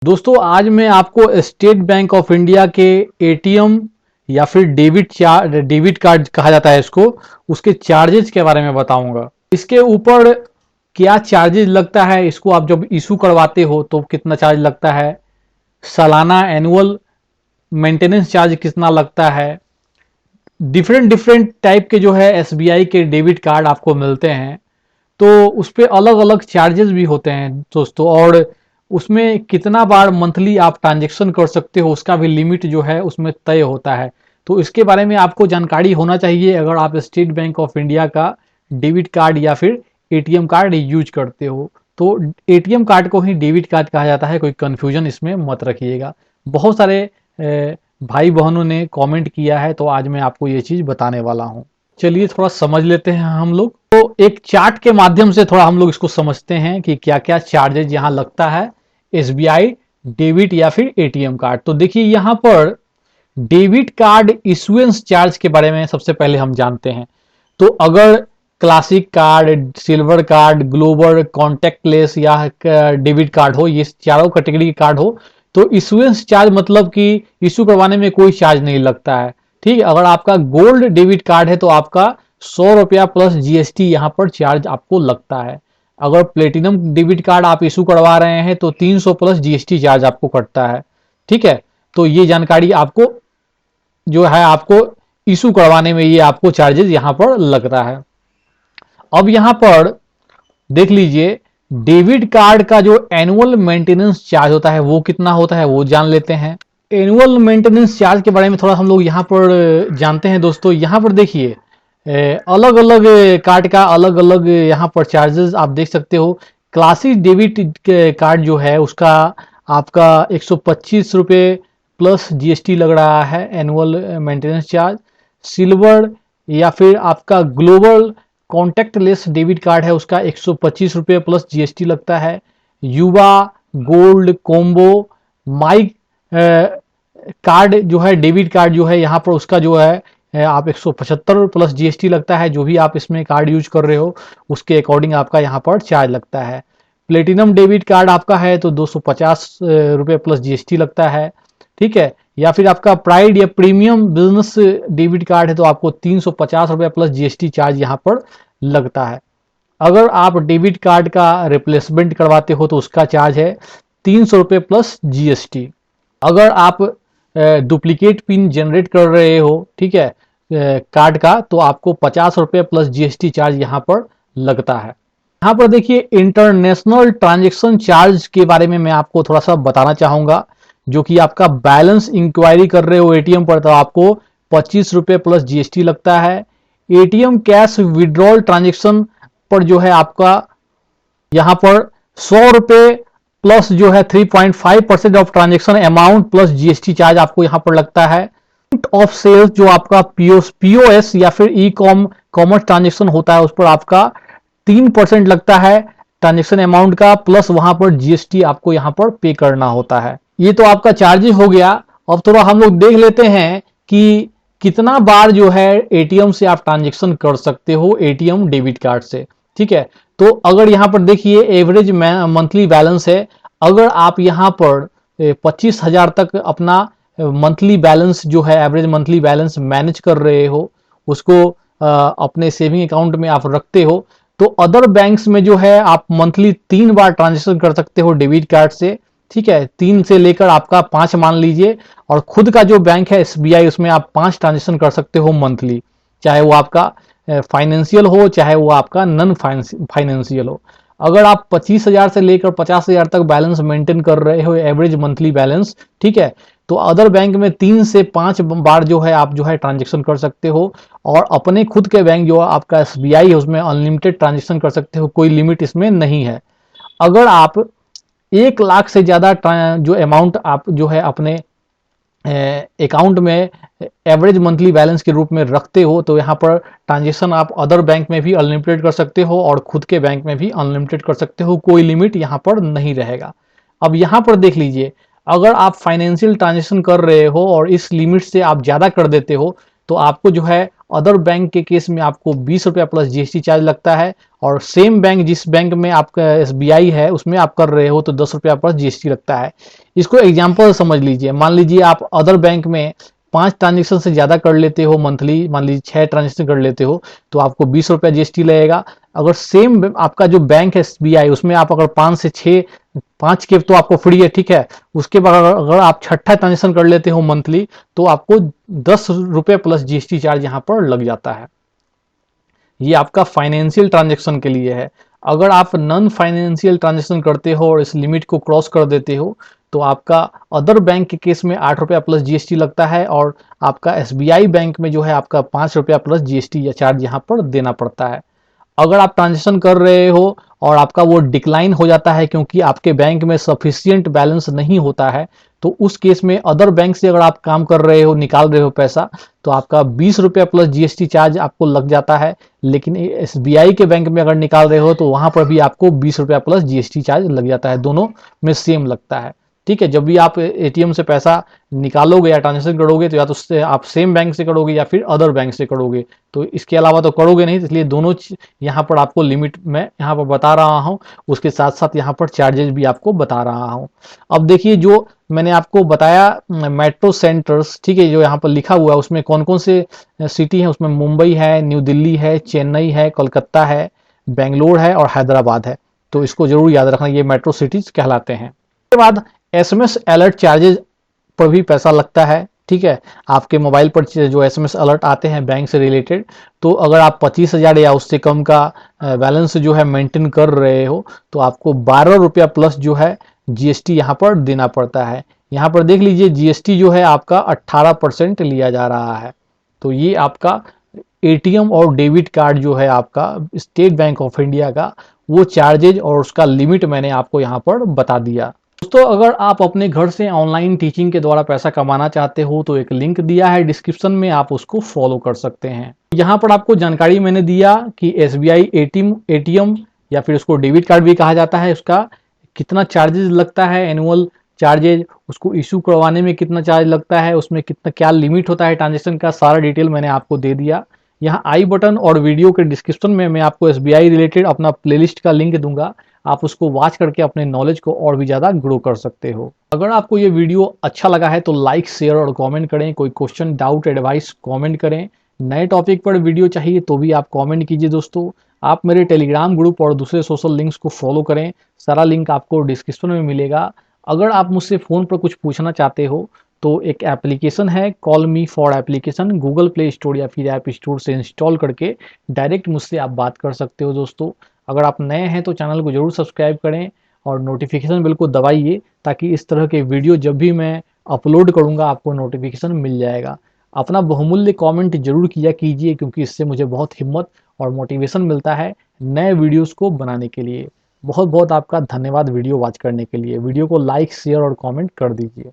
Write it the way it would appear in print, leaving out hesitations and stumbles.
दोस्तों आज मैं आपको स्टेट बैंक ऑफ इंडिया के एटीएम या फिर डेबिट कार्ड कहा जाता है इसको, उसके चार्जेस के बारे में बताऊंगा। इसके ऊपर क्या चार्जेस लगता है, इसको आप जब इशू करवाते हो तो कितना चार्ज लगता है, सालाना एनुअल मेंटेनेंस चार्ज कितना लगता है। डिफरेंट डिफरेंट टाइप के जो है एसबीआई के डेबिट कार्ड आपको मिलते हैं, तो उस पर अलग अलग चार्जेस भी होते हैं दोस्तों। और उसमें कितना बार मंथली आप ट्रांजेक्शन कर सकते हो उसका भी लिमिट जो है उसमें तय होता है। तो इसके बारे में आपको जानकारी होना चाहिए अगर आप स्टेट बैंक ऑफ इंडिया का डेबिट कार्ड या फिर एटीएम कार्ड यूज करते हो। तो एटीएम कार्ड को ही डेबिट कार्ड कहा जाता है, कोई कंफ्यूजन इसमें मत रखिएगा। बहुत सारे भाई बहनों ने कमेंट किया है, तो आज मैं आपको ये चीज़ बताने वाला हूँ। चलिए थोड़ा समझ लेते हैं हम लोग। तो एक चार्ट के माध्यम से थोड़ा हम लोग इसको समझते हैं कि क्या क्या चार्जेज यहाँ लगता है एसबीआई डेबिट या फिर एटीएम कार्ड। तो देखिए यहाँ पर डेबिट कार्ड इशुएंस चार्ज के बारे में सबसे पहले हम जानते हैं। तो अगर classic card, silver card, global, contact lens या डेबिट कार्ड हो, ये चारों कैटेगरी के कार्ड हो, तो इशुएंस चार्ज मतलब कि इशू करवाने में कोई चार्ज नहीं लगता है। ठीक है, अगर आपका गोल्ड डेबिट कार्ड है तो आपका 100 रुपया प्लस जीएसटी यहाँ पर चार्ज आपको लगता है। अगर प्लेटिनम डेबिट कार्ड आप इशू करवा रहे हैं तो 300 प्लस जीएसटी चार्ज आपको कटता है। ठीक है, तो ये जानकारी आपको जो है आपको इशू करवाने में ये आपको चार्जेस यहाँ पर लगता है। अब यहाँ पर देख लीजिए डेबिट कार्ड का जो एनुअल मेंटेनेंस चार्ज होता है वो कितना होता है, वो जान लेते हैं। एनुअल मेंटेनेंस चार्ज के बारे में थोड़ा हम लोग यहाँ पर जानते हैं दोस्तों। यहाँ पर देखिए अलग अलग कार्ड का अलग अलग यहाँ पर चार्जेस आप देख सकते हो। क्लासिक डेबिट कार्ड जो है उसका आपका 125 रुपये प्लस जीएसटी लग रहा है एनुअल मेंटेनेंस चार्ज। सिल्वर या फिर आपका ग्लोबल कॉन्टैक्टलेस डेबिट कार्ड है उसका 125 रुपये प्लस जीएसटी लगता है। युवा, गोल्ड, कोम्बो, माइक कार्ड जो है डेबिट कार्ड जो है यहाँ पर उसका जो है आप 175 प्लस जीएसटी लगता है। जो भी आप इसमें कार्ड यूज कर रहे हो उसके अकॉर्डिंग आपका यहाँ पर चार्ज लगता है। प्लेटिनम डेबिट कार्ड आपका है तो 250 रुपये प्लस जीएसटी लगता है। ठीक है, या फिर आपका प्राइड या प्रीमियम बिजनेस डेबिट कार्ड है तो आपको 350 रुपये प्लस जीएसटी चार्ज यहाँ पर लगता है। अगर आप डेबिट कार्ड का रिप्लेसमेंट करवाते हो तो उसका चार्ज है 300 रुपये प्लस जीएसटी। अगर आप डुप्लीकेट पिन जनरेट कर रहे हो, ठीक है, कार्ड का, तो आपको 50 रुपये प्लस जीएसटी चार्ज यहाँ पर लगता है। यहाँ पर देखिए इंटरनेशनल ट्रांजैक्शन चार्ज के बारे में मैं आपको थोड़ा सा बताना चाहूंगा। जो कि आपका बैलेंस इंक्वायरी कर रहे हो एटीएम पर तो आपको 25 रुपये प्लस जीएसटी लगता है। एटीएम कैश विड्रॉल ट्रांजैक्शन पर जो है आपका यहाँ पर 100 रुपये प्लस जो है 3.5% of transaction amount plus GST charge आपको यहाँ पर लगता है। ऑफ सेल्स जो आपका पीओएस या फिर ई कॉमर्स ट्रांजेक्शन होता है उस पर आपका 3% लगता है ट्रांजेक्शन अमाउंट का, प्लस वहां पर जीएसटी आपको यहाँ पर पे करना होता है। ये तो आपका चार्जेस हो गया। अब थोड़ा हम लोग देख लेते हैं कि कितना बार जो है एटीएम से आप ट्रांजेक्शन कर सकते हो एटीएम डेबिट कार्ड से। ठीक है, तो अगर यहाँ पर देखिए एवरेज मंथली बैलेंस है। अगर आप यहाँ पर 25,000 तक अपना मंथली बैलेंस जो है एवरेज मंथली बैलेंस मैनेज कर रहे हो, उसको अपने सेविंग अकाउंट में आप रखते हो, तो अदर बैंक्स में जो है आप मंथली 3 बार ट्रांजेक्शन कर सकते हो डेबिट कार्ड से। ठीक है, 3 से लेकर आपका 5 मान लीजिए। और खुद का जो बैंक है एसबीआई उसमें आप 5 ट्रांजेक्शन कर सकते हो मंथली, चाहे वो आपका फाइनेंशियल हो चाहे वो आपका नॉन फाइनेंशियल हो। अगर आप 25,000 से लेकर 50,000 तक बैलेंस मेंटेन कर रहे हो एवरेज मंथली बैलेंस, ठीक है, तो अदर बैंक में 3 से 5 बार जो है आप जो है ट्रांजेक्शन कर सकते हो। और अपने खुद के बैंक जो आपका एसबीआई है उसमें अनलिमिटेड ट्रांजेक्शन कर सकते हो, कोई लिमिट इसमें नहीं है। अगर आप 1 लाख से ज़्यादा जो अमाउंट आप जो है अपने अकाउंट में एवरेज मंथली बैलेंस के रूप में रखते हो तो यहाँ पर ट्रांजेक्शन आप अदर बैंक में भी अनलिमिटेड कर सकते हो और खुद के बैंक में भी अनलिमिटेड कर सकते हो, कोई लिमिट यहाँ पर नहीं रहेगा। अब यहाँ पर देख लीजिए अगर आप फाइनेंशियल ट्रांजेक्शन कर रहे हो और इस लिमिट से आप ज़्यादा कर देते हो तो आपको जो है अदर बैंक के केस में आपको 20 रुपया प्लस जीएसटी चार्ज लगता है, और सेम बैंक जिस बैंक में आपका एसबीआई है उसमें आप कर रहे हो तो 10 रुपया प्लस जीएसटी लगता है। इसको एग्जाम्पल समझ लीजिए, मान लीजिए आप अदर बैंक में 5 ट्रांजेक्शन से ज़्यादा कर लेते हो मंथली, मान लीजिए 6 ट्रांजेक्शन कर लेते हो तो आपको 20 रुपया जीएसटी लगेगा। अगर सेम आपका जो बैंक है एसबीआई उसमें आप अगर 5 से 6, 5 के तो आपको फ्री है, ठीक है, उसके बाद अगर आप छठा ट्रांजेक्शन कर लेते हो मंथली तो आपको 10 रुपये प्लस जीएसटी चार्ज यहाँ पर लग जाता है। ये आपका फाइनेंशियल ट्रांजेक्शन के लिए है। अगर आप नॉन फाइनेंशियल ट्रांजेक्शन करते हो और इस लिमिट को क्रॉस कर देते हो तो आपका अदर बैंक के केस में 8 रुपया प्लस जीएसटी लगता है, और आपका एसबीआई बैंक में जो है आपका 5 रुपया प्लस जीएसटी या चार्ज यहाँ पर देना पड़ता है। अगर आप ट्रांजेक्शन कर रहे हो और आपका वो डिक्लाइन हो जाता है क्योंकि आपके बैंक में सफिशियंट बैलेंस नहीं होता है, तो उस केस में अदर बैंक से अगर आप काम कर रहे हो, निकाल रहे हो पैसा, तो आपका 20 रुपया प्लस जीएसटी चार्ज आपको लग जाता है। लेकिन एसबीआई के बैंक में अगर निकाल रहे हो तो वहां पर भी आपको 20 रुपया प्लस जीएसटी चार्ज लग जाता है, दोनों में सेम लगता है। ठीक है, जब भी आप एटीएम से पैसा निकालोगे या ट्रांजेक्शन करोगे तो या तो उससे आप सेम बैंक से करोगे या फिर अदर बैंक से करोगे, तो इसके अलावा तो करोगे नहीं, इसलिए दोनों यहाँ पर आपको लिमिट मैं यहाँ पर बता रहा हूँ, उसके साथ साथ यहाँ पर चार्जेस भी आपको बता रहा हूँ। अब देखिए, जो मैंने आपको बताया मेट्रो सेंटर्स, ठीक है, जो यहाँ पर लिखा हुआ है उसमें कौन कौन से सिटी है, उसमें मुंबई है, न्यू दिल्ली है, चेन्नई है, कोलकाता है, बेंगलोर है और हैदराबाद है। तो इसको जरूर याद रखना, ये मेट्रो सिटीज कहलाते हैं। उसके बाद एसएमएस अलर्ट चार्जेज पर भी पैसा लगता है। ठीक है, आपके मोबाइल पर जो एसएमएस अलर्ट आते हैं बैंक से रिलेटेड, तो अगर आप 25,000 या उससे कम का बैलेंस जो है मेंटेन कर रहे हो तो आपको 12 रुपया प्लस जो है जीएसटी यहाँ पर देना पड़ता है। यहाँ पर देख लीजिए, जीएसटी जो है आपका 18% लिया जा रहा है। तो ये आपका एटीएम और डेबिट कार्ड जो है आपका स्टेट बैंक ऑफ इंडिया का, वो चार्जेज और उसका लिमिट मैंने आपको यहाँ पर बता दिया। दोस्तों, अगर आप अपने घर से ऑनलाइन टीचिंग के द्वारा पैसा कमाना चाहते हो तो एक लिंक दिया है डिस्क्रिप्शन में, आप उसको फॉलो कर सकते हैं। यहाँ पर आपको जानकारी मैंने दिया कि एसबीआई एटीएम या फिर उसको डेबिट कार्ड भी कहा जाता है, उसका कितना चार्जेस लगता है, एनुअल चार्जेज, उसको इशू करवाने में कितना चार्ज लगता है, उसमें कितना क्या लिमिट होता है ट्रांजेक्शन का, सारा डिटेल मैंने आपको दे दिया। यहाँ आई बटन और वीडियो के डिस्क्रिप्शन में मैं आपको एसबीआई रिलेटेड अपना प्लेलिस्ट का लिंक दूंगा, आप उसको वॉच करके अपने नॉलेज को और भी ज़्यादा ग्रो कर सकते हो। अगर आपको ये वीडियो अच्छा लगा है तो लाइक, शेयर और कमेंट करें। कोई क्वेश्चन, डाउट, एडवाइस कमेंट करें। नए टॉपिक पर वीडियो चाहिए तो भी आप कमेंट कीजिए। दोस्तों, आप मेरे टेलीग्राम ग्रुप और दूसरे सोशल लिंक्स को फॉलो करें, सारा लिंक आपको डिस्क्रिप्शन में मिलेगा। अगर आप मुझसे फ़ोन पर कुछ पूछना चाहते हो तो एक एप्लीकेशन है call me for application, Google play store या फिर ऐप स्टोर से इंस्टॉल करके डायरेक्ट मुझसे आप बात कर सकते हो। दोस्तों, अगर आप नए हैं तो चैनल को जरूर सब्सक्राइब करें और नोटिफिकेशन बेल को दबाइए, ताकि इस तरह के वीडियो जब भी मैं अपलोड करूंगा आपको नोटिफिकेशन मिल जाएगा। अपना बहुमूल्य कमेंट जरूर किया कीजिए, क्योंकि इससे मुझे बहुत हिम्मत और मोटिवेशन मिलता है नए वीडियोस को बनाने के लिए। बहुत बहुत आपका धन्यवाद वीडियो वॉच करने के लिए। वीडियो को लाइक, शेयर और कमेंट कर दीजिए।